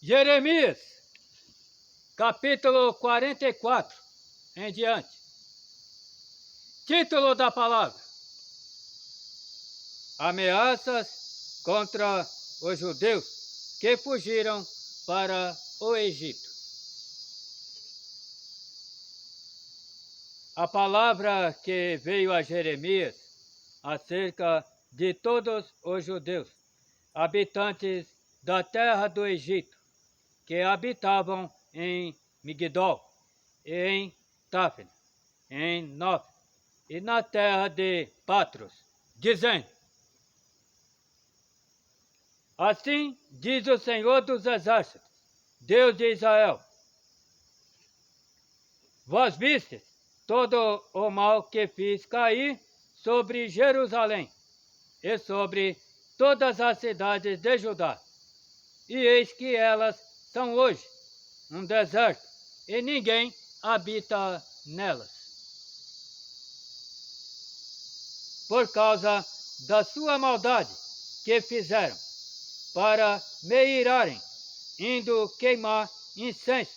Jeremias, capítulo 44 em diante. Título da palavra: Ameaças contra os judeus que fugiram para o Egito. A palavra que veio a Jeremias acerca de todos os judeus, habitantes da terra do Egito, que habitavam em Migdol, e em Táfena, em Nof, e na terra de Patros, dizendo: Assim diz o Senhor dos Exércitos, Deus de Israel: Vós vistes todo o mal que fiz cair sobre Jerusalém e sobre todas as cidades de Judá, e eis que elas são hoje um deserto, e ninguém habita nelas. Por causa da sua maldade que fizeram, para me irarem, indo queimar incenso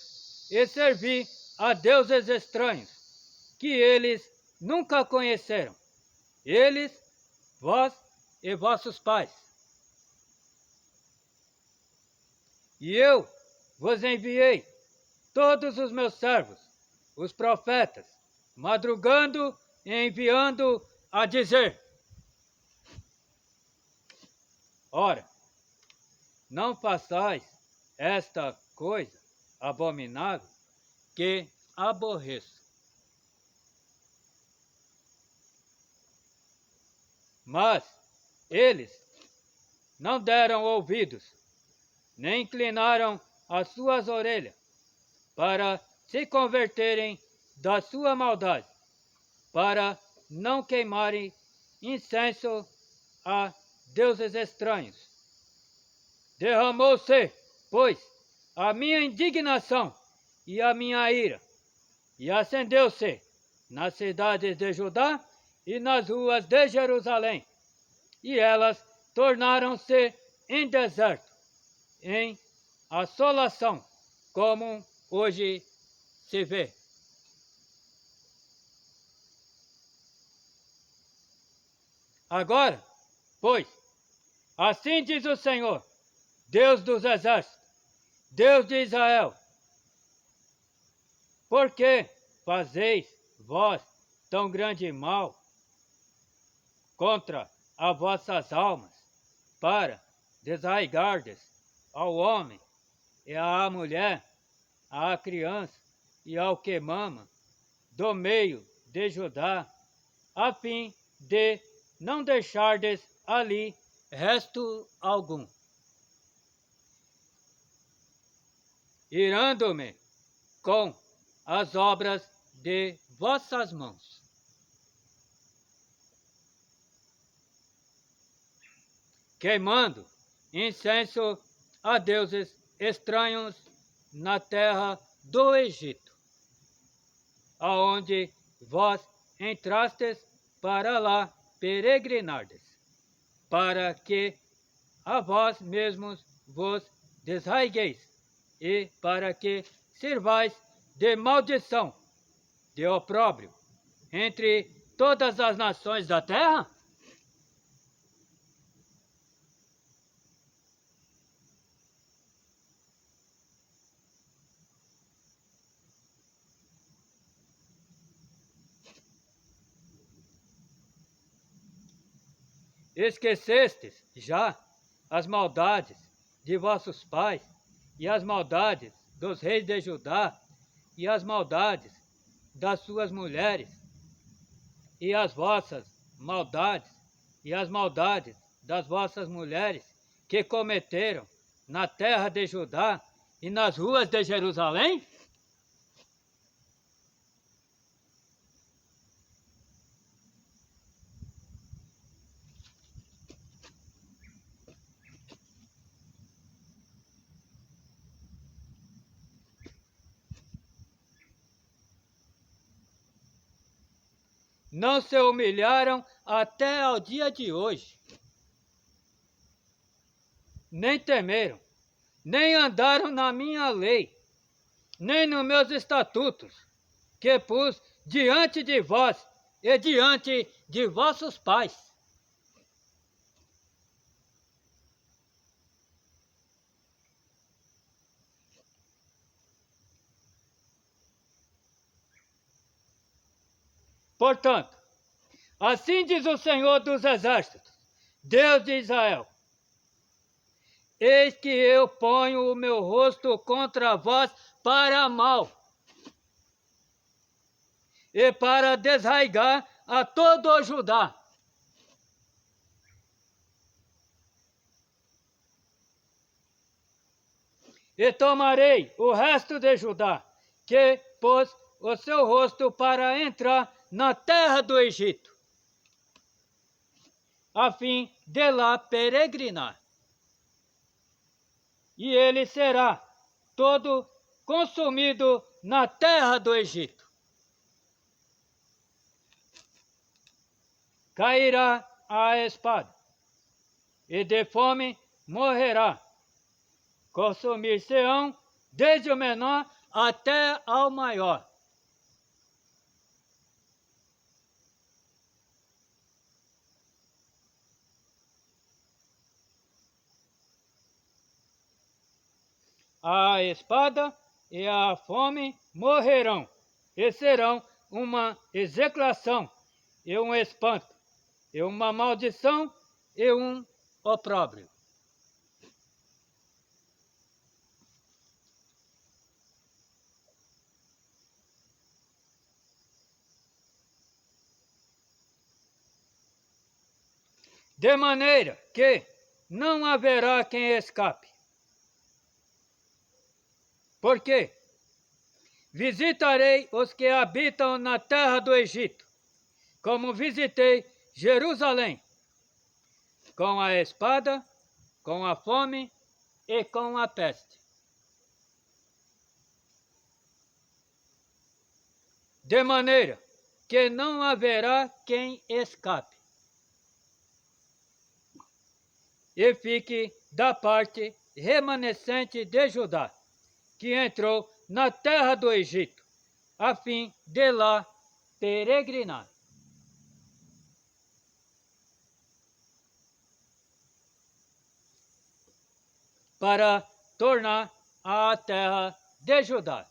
e servir a deuses estranhos, que eles nunca conheceram, eles, vós e vossos pais. E eu vos enviei todos os meus servos, os profetas, madrugando e enviando a dizer: Ora, não façais esta coisa abominável que aborreço. Mas eles não deram ouvidos, nem inclinaram as suas orelhas para se converterem da sua maldade, para não queimarem incenso a deuses estranhos. Derramou-se, pois, a minha indignação e a minha ira, e acendeu-se nas cidades de Judá e nas ruas de Jerusalém, e elas tornaram-se em deserto, em assolação, como hoje se vê. Agora, pois, assim diz o Senhor, Deus dos exércitos, Deus de Israel: Por que fazeis vós tão grande mal contra as vossas almas, para desarraigardes ao homem e à mulher, à criança e ao que mama, do meio de Judá, a fim de não deixardes ali resto algum? Irando-me com as obras de vossas mãos. Queimando incenso a deuses estranhos na terra do Egito, aonde vós entrastes para lá peregrinardes, para que a vós mesmos vos desarraigueis, e para que sirvais de maldição, de opróbrio, entre todas as nações da terra? Esquecestes já as maldades de vossos pais, e as maldades dos reis de Judá, e as maldades das suas mulheres, e as vossas maldades, e as maldades das vossas mulheres, que cometeram na terra de Judá e nas ruas de Jerusalém? Não se humilharam até ao dia de hoje, nem temeram nem andaram na minha lei, nem nos meus estatutos, que pus diante de vós e diante de vossos pais. Portanto, assim diz o Senhor dos Exércitos, Deus de Israel: eis que eu ponho o meu rosto contra vós para mal, e para desraigar a todo o Judá. E tomarei o resto de Judá, que pôs o seu rosto para entrar na terra do Egito, a fim de lá peregrinar. E ele será todo consumido na terra do Egito. Cairá a espada, e de fome morrerá. Consumir-se-ão desde o menor até ao maior. A espada e a fome morrerão, e serão uma execração, e um espanto, e uma maldição, e um opróbrio. De maneira que não haverá quem escape. Porque visitarei os que habitam na terra do Egito, como visitei Jerusalém, com a espada, com a fome e com a peste. De maneira que não haverá quem escape. E fique da parte remanescente de Judá, que entrou na terra do Egito, a fim de lá peregrinar. Para tornar à terra de Judá,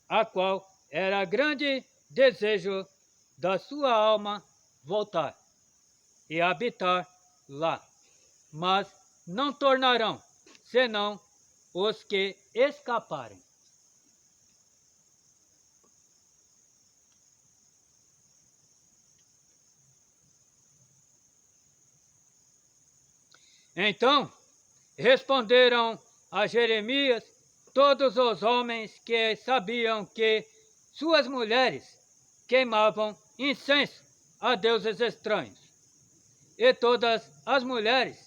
a qual era grande desejo da sua alma voltar e habitar lá. Mas não tornarão, senão os que escaparem. Então responderam a Jeremias todos os homens que sabiam que suas mulheres queimavam incenso a deuses estranhos, e todas as mulheres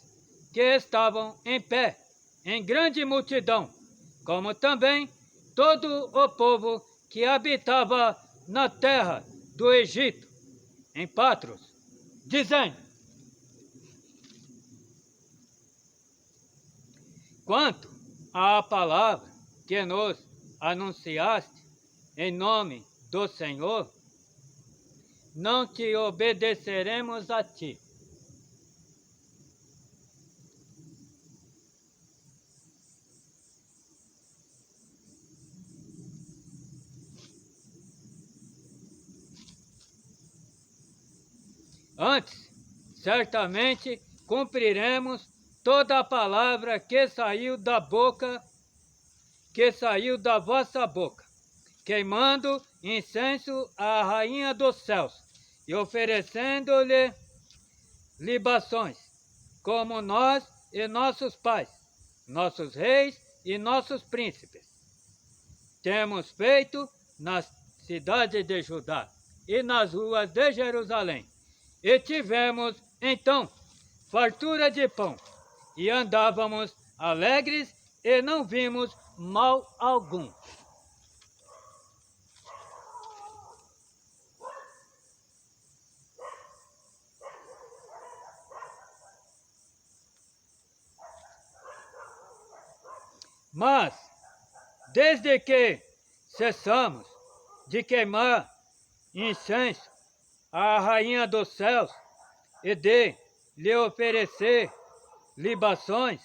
que estavam em pé, em grande multidão, como também todo o povo que habitava na terra do Egito, em Patros, dizendo: quanto à palavra que nos anunciaste em nome do Senhor, não te obedeceremos a ti. Antes, certamente cumpriremos toda a palavra que saiu da vossa boca, queimando incenso à rainha dos céus e oferecendo-lhe libações, como nós e nossos pais, nossos reis e nossos príncipes temos feito nas cidades de Judá e nas ruas de Jerusalém. E tivemos, então, fartura de pão, e andávamos alegres, e não vimos mal algum. Mas, desde que cessamos de queimar incenso à Rainha dos Céus e de lhe oferecer libações,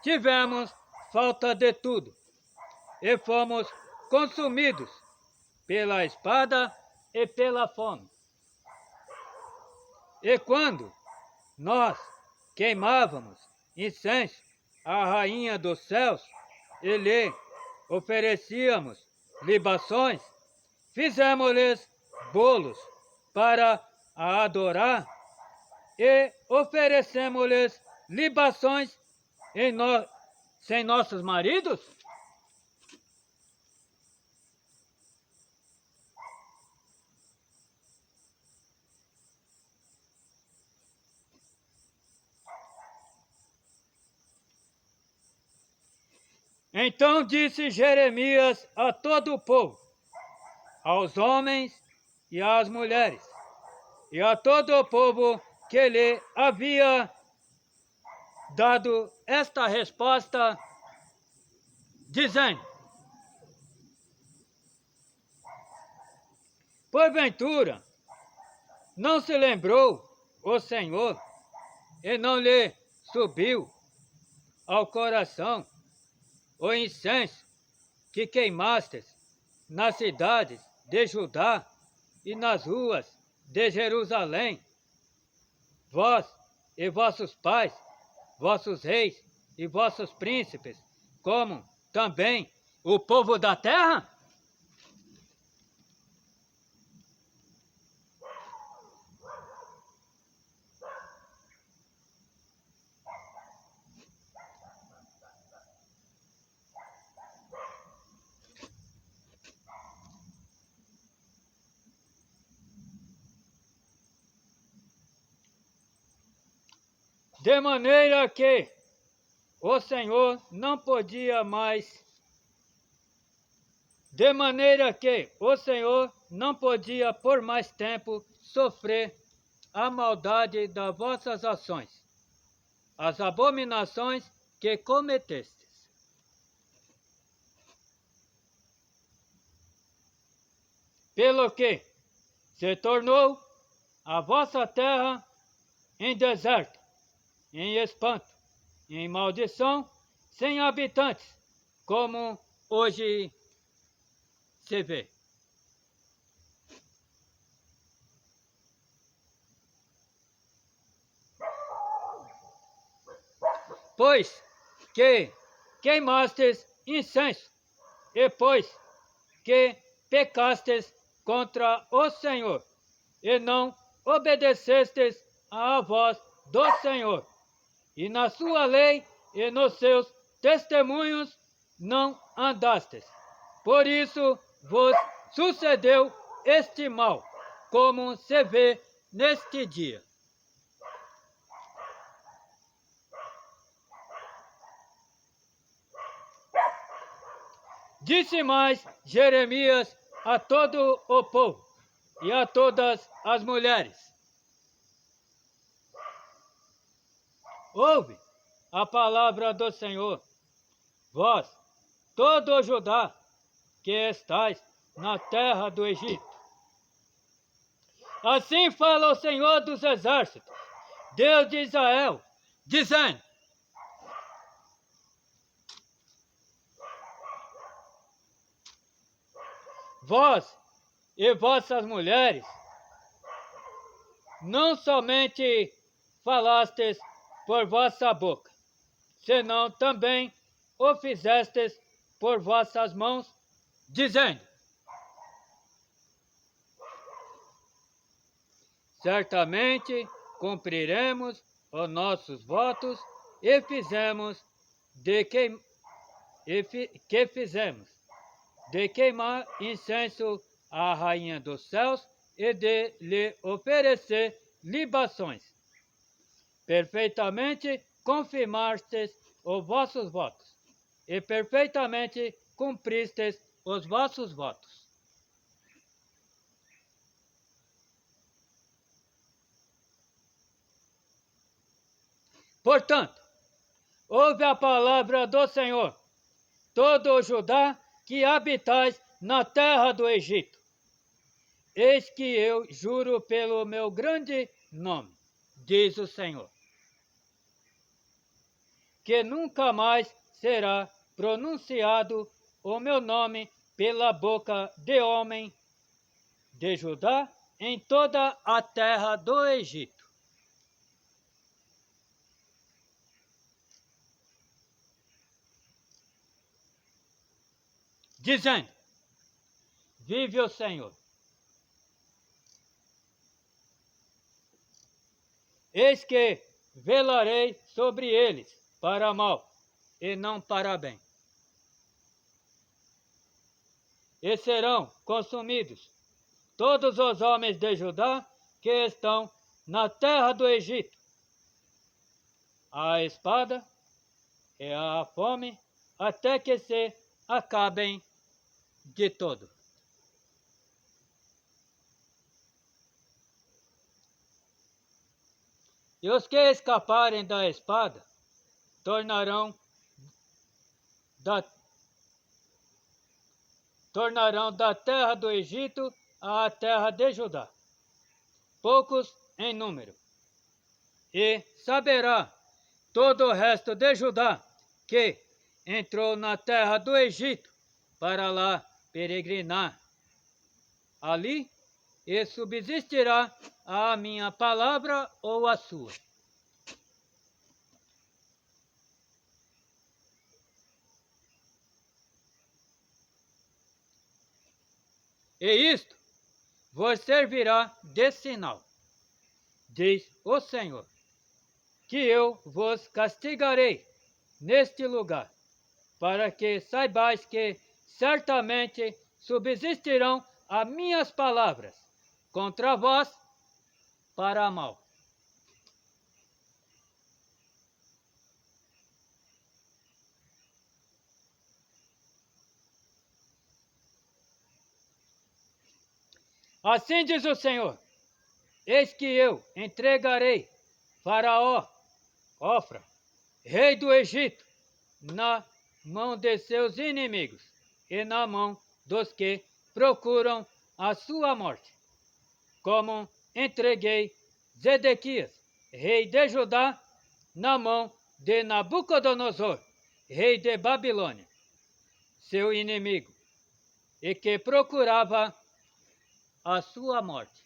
tivemos falta de tudo e fomos consumidos pela espada e pela fome. E quando nós queimávamos incenso à Rainha dos Céus e lhe oferecíamos libações, fizemos-lhes bolos para a adorar e oferecemos-lhes libações sem nossos maridos? Então disse Jeremias a todo o povo, aos homens e às mulheres, e a todo o povo que lhe havia dado esta resposta, dizendo: porventura, não se lembrou o Senhor e não lhe subiu ao coração o incenso que queimastes nas cidades de Judá e nas ruas de Jerusalém, vós e vossos pais, vossos reis e vossos príncipes, como também o povo da terra? De maneira que o Senhor não podia mais, de maneira que o Senhor não podia por mais tempo sofrer a maldade das vossas ações, as abominações que cometestes. Pelo que se tornou a vossa terra em deserto, em espanto, em maldição, sem habitantes, como hoje se vê. Pois que queimastes incenso, e pois que pecastes contra o Senhor, e não obedecestes à voz do Senhor, e na sua lei e nos seus testemunhos não andastes. Por isso vos sucedeu este mal, como se vê neste dia. Disse mais Jeremias a todo o povo e a todas as mulheres: ouve a palavra do Senhor, vós, todo o Judá, que estais na terra do Egito. Assim fala o Senhor dos exércitos, Deus de Israel, dizendo: vós e vossas mulheres não somente falastes por vossa boca, senão também o fizestes por vossas mãos, dizendo: certamente cumpriremos os nossos votos e fizemos de queimar incenso à Rainha dos Céus e de lhe oferecer libações. Perfeitamente confirmastes os vossos votos e perfeitamente cumpristes os vossos votos. Portanto, ouve a palavra do Senhor, todo o Judá que habitais na terra do Egito. Eis que eu juro pelo meu grande nome, diz o Senhor, que nunca mais será pronunciado o meu nome pela boca de homem de Judá em toda a terra do Egito. Dizendo, vive o Senhor. Eis que velarei sobre eles para mal e não para bem. E serão consumidos todos os homens de Judá que estão na terra do Egito. A espada e a fome até que se acabem de todo. E os que escaparem da espada tornarão da terra do Egito à terra de Judá, poucos em número. E saberá todo o resto de Judá que entrou na terra do Egito para lá peregrinar. Ali e subsistirá a minha palavra ou a sua. E isto vos servirá de sinal, diz o Senhor, que eu vos castigarei neste lugar, para que saibais que certamente subsistirão as minhas palavras contra vós para mal. Assim diz o Senhor, eis que eu entregarei Faraó, Ofra, rei do Egito, na mão de seus inimigos e na mão dos que procuram a sua morte, como entreguei Zedequias, rei de Judá, na mão de Nabucodonosor, rei de Babilônia, seu inimigo, e que procurava a sua morte.